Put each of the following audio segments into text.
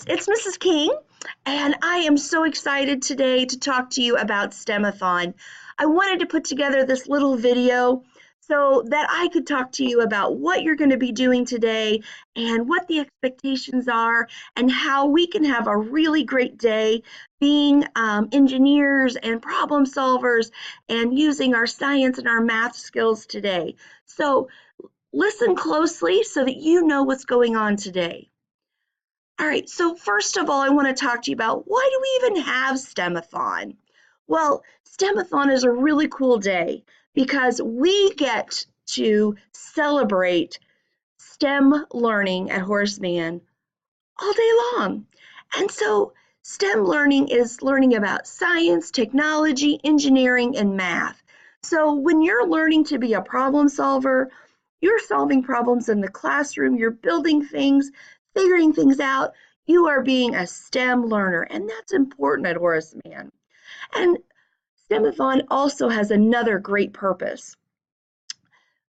it's Mrs. King, and I am so excited today to talk to you about STEMAthon. I wanted to put together this little video so that I could talk to you about what you're going to be doing today and what the expectations are and how we can have a really great day being engineers and problem solvers and using our science and our math skills today. So listen closely so that you know what's going on today. All right, so first of all, I want to talk to you about why do we even have STEMathon? Well, STEMathon is a really cool day because we get to celebrate STEM learning at Horace Mann all day long. And so STEM learning is learning about science, technology, engineering, and math. So when you're learning to be a problem solver, you're solving problems in the classroom, you're building things, figuring things out, you are being a STEM learner, and that's important at Horace Mann. And STEMathon also has another great purpose.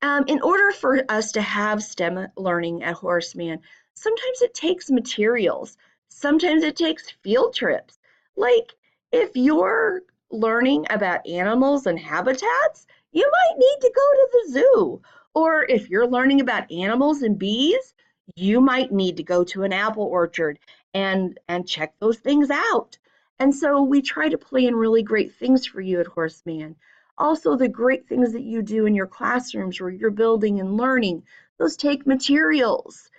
In order for us to have STEM learning at Horace Mann, sometimes it takes materials. Sometimes it takes field trips. Like if you're learning about animals and habitats, you might need to go to the zoo. Or if you're learning about animals and bees, you might need to go to an apple orchard and check those things out. And so we try to plan really great things for you at Horace Mann. Also, the great things that you do in your classrooms where you're building and learning, those take materials.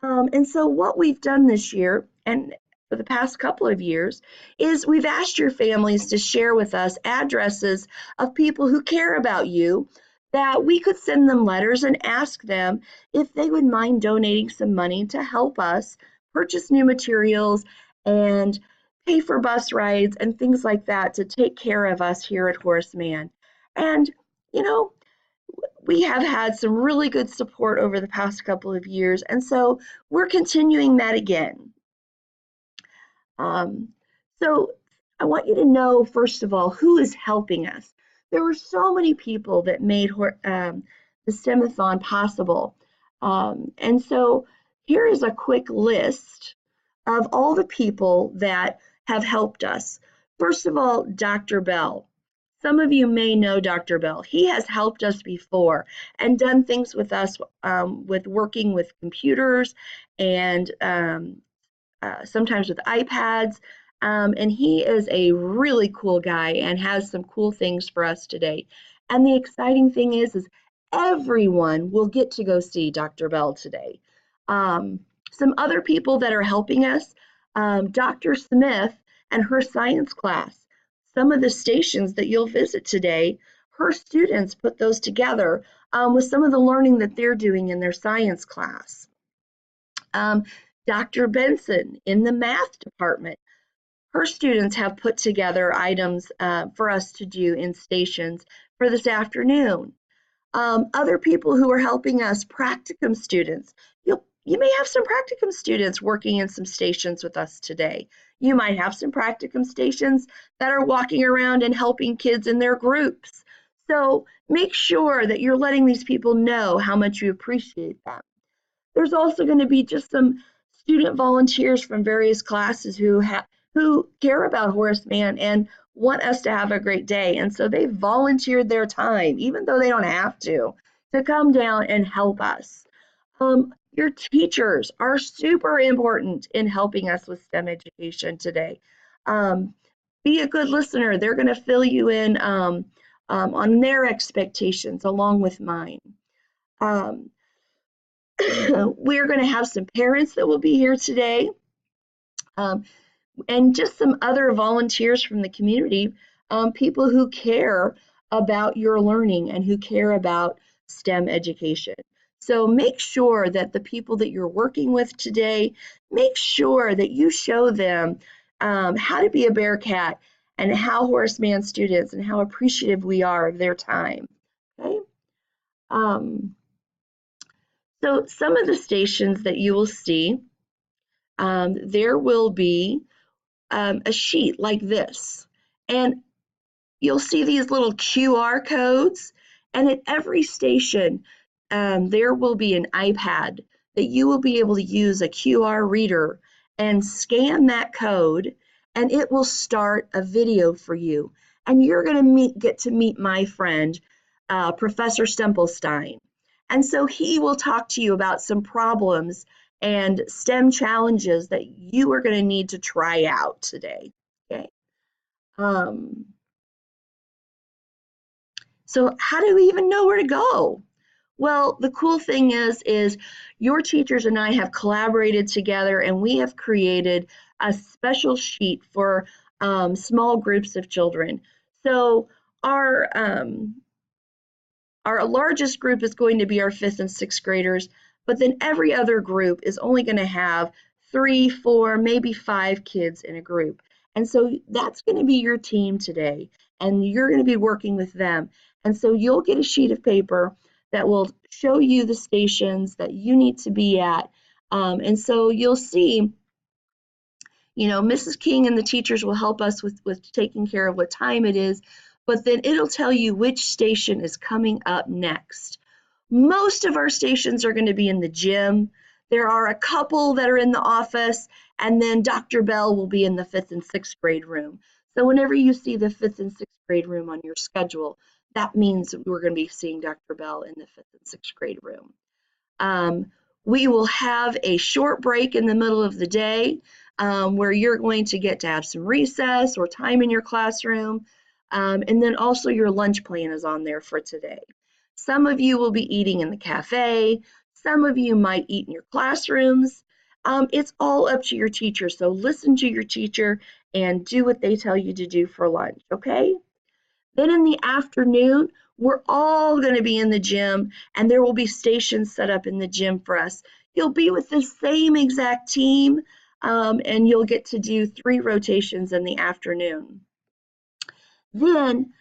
And so what we've done this year, and for the past couple of years, is we've asked your families to share with us addresses of people who care about you, that we could send them letters and ask them if they would mind donating some money to help us purchase new materials and pay for bus rides and things like that to take care of us here at Horace Mann. And, you know, we have had some really good support over the past couple of years, and so we're continuing that again. So I want you to know, first of all, who is helping us. There were so many people that made the STEMathon possible. And so here is a quick list of all the people that have helped us. First of all, Dr. Bell. Some of you may know Dr. Bell. He has helped us before and done things with us with working with computers and sometimes with iPads. And he is a really cool guy and has some cool things for us today. And the exciting thing is everyone will get to go see Dr. Bell today. Some other people that are helping us, Dr. Smith and her science class. Some of the stations that you'll visit today, her students put those together with some of the learning that they're doing in their science class. Dr. Benson in the math department, her students have put together items for us to do in stations for this afternoon. Other people who are helping us, practicum students. You may have some practicum students working in some stations with us today. You might have some practicum stations that are walking around and helping kids in their groups. So make sure that you're letting these people know how much you appreciate them. There's also going to be just some student volunteers from various classes who care about Horace Mann and want us to have a great day. And so they volunteered their time, even though they don't have to come down and help us. Your teachers are super important in helping us with STEM education today. Be a good listener. They're going to fill you in on their expectations along with mine. We're going to have some parents that will be here today, and just some other volunteers from the community, people who care about your learning and who care about STEM education. So make sure that the people that you're working with today, make sure that you show them how to be a Bearcat and how Horace Mann students and how appreciative we are of their time. Okay. So some of the stations that you will see, there will be a sheet like this, and you'll see these little QR codes, and at every station there will be an iPad that you will be able to use a QR reader and scan that code, and it will start a video for you. And you're going to get to meet my friend, Professor Stempelstein. And so he will talk to you about some problems and STEM challenges that you are going to need to try out today. Okay. Um, so how do we even know where to go? Well, the cool thing is your teachers and I have collaborated together, and we have created a special sheet for small groups of children. So our um, our largest group is going to be our fifth and sixth graders, but then every other group is only going to have 3, 4, maybe 5 kids in a group. And so that's going to be your team today, and you're going to be working with them. And so you'll get a sheet of paper that will show you the stations that you need to be at. And so you'll see, Mrs. King and the teachers will help us with taking care of what time it is, but then it'll tell you which station is coming up next. Most of our stations are going to be in the gym. There are a couple that are in the office, and then Dr. Bell will be in the fifth and sixth grade room. So whenever you see the fifth and sixth grade room on your schedule, that means we're going to be seeing Dr. Bell in the fifth and sixth grade room. Um, we will have a short break in the middle of the day where you're going to get to have some recess or time in your classroom. And then also your lunch plan is on there for today. Some of you will be eating in the cafe. Some of you might eat in your classrooms. It's all up to your teacher. So listen to your teacher and do what they tell you to do for lunch, okay? Then in the afternoon, we're all going to be in the gym, and there will be stations set up in the gym for us. You'll be with the same exact team, and you'll get to do 3 rotations in the afternoon. Then,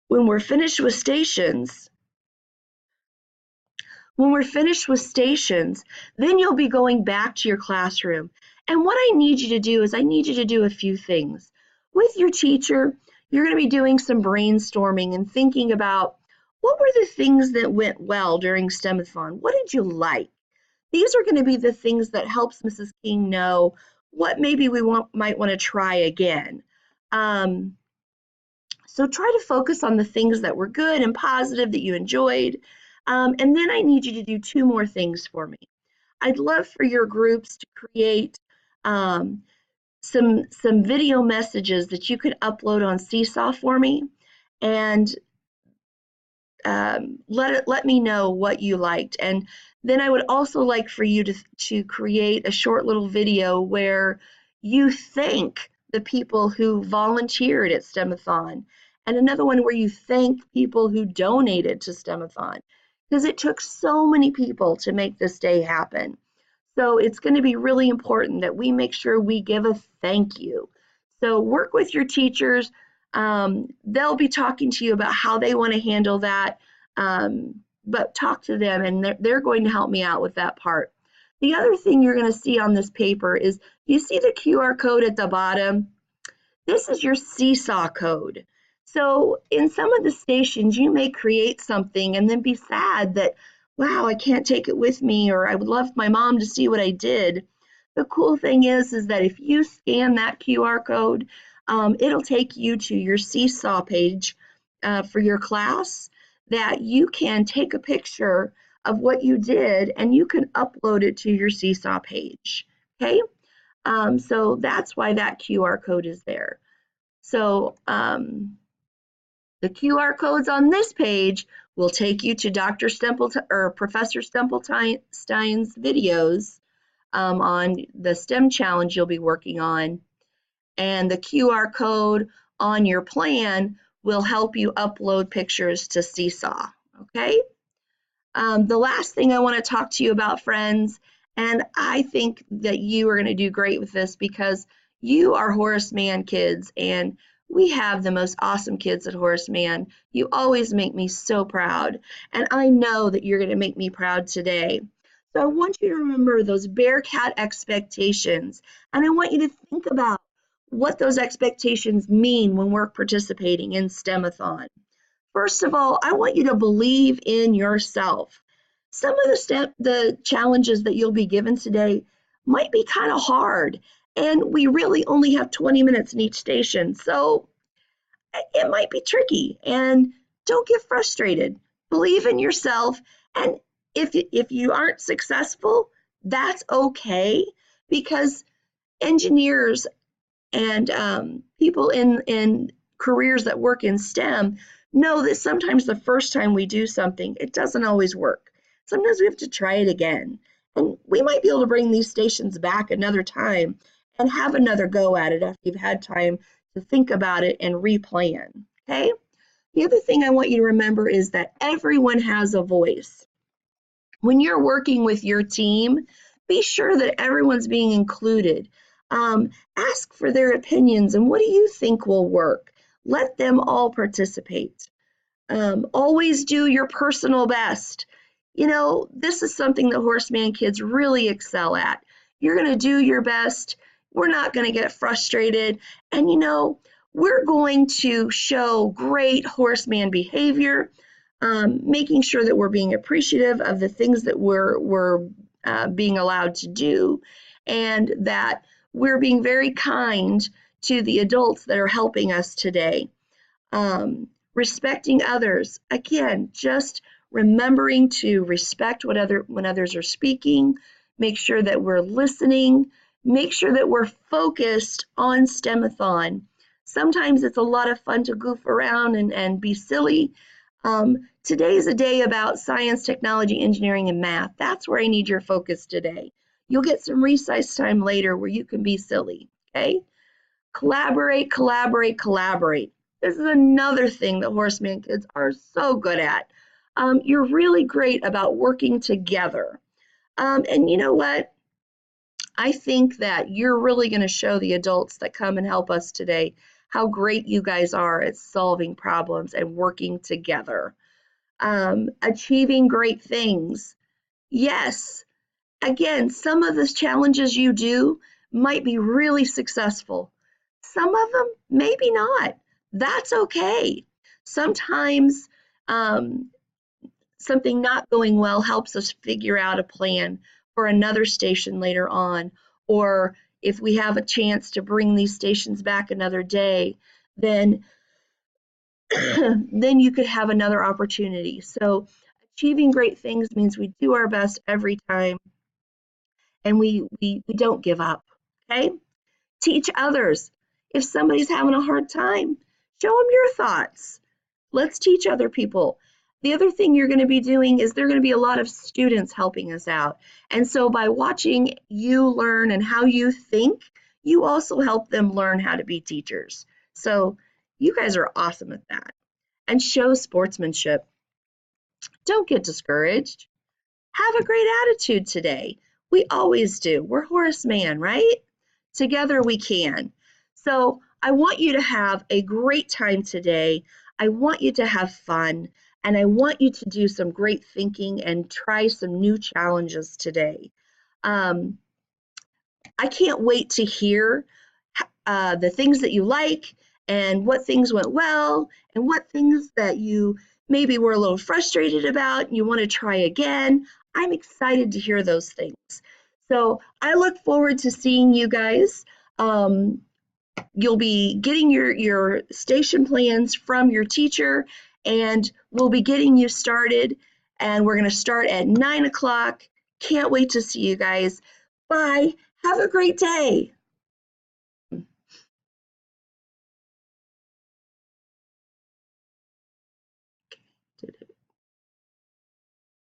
when we're finished with stations, then you'll be going back to your classroom. And what I need you to do is I need you to do a few things. With your teacher, you're going to be doing some brainstorming and thinking about what were the things that went well during STEMathon? What did you like? These are going to be the things that helps Mrs. King know what maybe we might want to try again. So try to focus on the things that were good and positive that you enjoyed. And then I need you to do 2 more things for me. I'd love for your groups to create some video messages that you could upload on Seesaw for me, and let me know what you liked. And then I would also like for you to create a short little video where you thank the people who volunteered at STEMathon, and another one where you thank people who donated to STEMathon, because it took so many people to make this day happen. So it's going to be really important that we make sure we give a thank you. So work with your teachers. They'll be talking to you about how they want to handle that, but talk to them, and they're going to help me out with that part. The other thing you're going to see on this paper is, you see the QR code at the bottom? This is your Seesaw code. So in some of the stations, you may create something and then be sad that, wow, I can't take it with me, or I would love my mom to see what I did. The cool thing is that if you scan that QR code, it'll take you to your Seesaw page for your class, that you can take a picture of what you did and you can upload it to your Seesaw page, okay? So that's why that QR code is there. So the QR codes on this page will take you to Dr. Stempleton or Professor Stempelstein's videos on the STEM challenge you'll be working on. And the QR code on your plan will help you upload pictures to Seesaw, okay? The last thing I want to talk to you about, friends, and I think that you are going to do great with this because you are Horace Mann kids, and we have the most awesome kids at Horace Mann. You always make me so proud, and I know that you're going to make me proud today. So I want you to remember those Bearcat expectations, and I want you to think about what those expectations mean when we're participating in STEMathon. First of all, I want you to believe in yourself. Some of the challenges that you'll be given today might be kind of hard, and we really only have 20 minutes in each station, so it might be tricky. And don't get frustrated. Believe in yourself, and if you aren't successful, that's okay, because engineers and people in careers that work in STEM know that sometimes the first time we do something, it doesn't always work. Sometimes we have to try it again. And we might be able to bring these stations back another time and have another go at it after you've had time to think about it and replan. Okay? The other thing I want you to remember is that everyone has a voice. When you're working with your team, be sure that everyone's being included. Ask for their opinions and what do you think will work? Let them all participate. Always do your personal best. You know, this is something that Horseman kids really excel at. You're going to do your best. We're not going to get frustrated. And, you know, we're going to show great Horseman behavior, making sure that we're being appreciative of the things that we're being allowed to do, and that we're being very kind to the adults that are helping us today. Respecting others. Again, just remembering to respect when others are speaking, make sure that we're listening, make sure that we're focused on STEMAthon. Sometimes it's a lot of fun to goof around and be silly. Today is a day about science, technology, engineering, and math. That's where I need your focus today. You'll get some recess time later where you can be silly, okay? Collaborate, collaborate, collaborate. This is another thing that Horseman kids are so good at. You're really great about working together. And you know what? I think that you're really going to show the adults that come and help us today how great you guys are at solving problems and working together. Achieving great things. Yes, again, some of the challenges you do might be really successful. Some of them, maybe not. That's okay. Sometimes something not going well helps us figure out a plan for another station later on. Or if we have a chance to bring these stations back another day, then then you could have another opportunity. So achieving great things means we do our best every time, and we don't give up, okay? Teach others. If somebody's having a hard time, show them your thoughts. Let's teach other people. The other thing you're going to be doing is there are going to be a lot of students helping us out. And so by watching you learn and how you think, you also help them learn how to be teachers. So you guys are awesome at that. And show sportsmanship. Don't get discouraged. Have a great attitude today. We always do. We're Horace Mann, right? Together we can. So I want you to have a great time today. I want you to have fun, and I want you to do some great thinking and try some new challenges today. I can't wait to hear the things that you like and what things went well and what things that you maybe were a little frustrated about and you want to try again. I'm excited to hear those things. So I look forward to seeing you guys. You'll be getting your station plans from your teacher, and we'll be getting you started. And we're going to start at 9 o'clock. Can't wait to see you guys. Bye. Have a great day.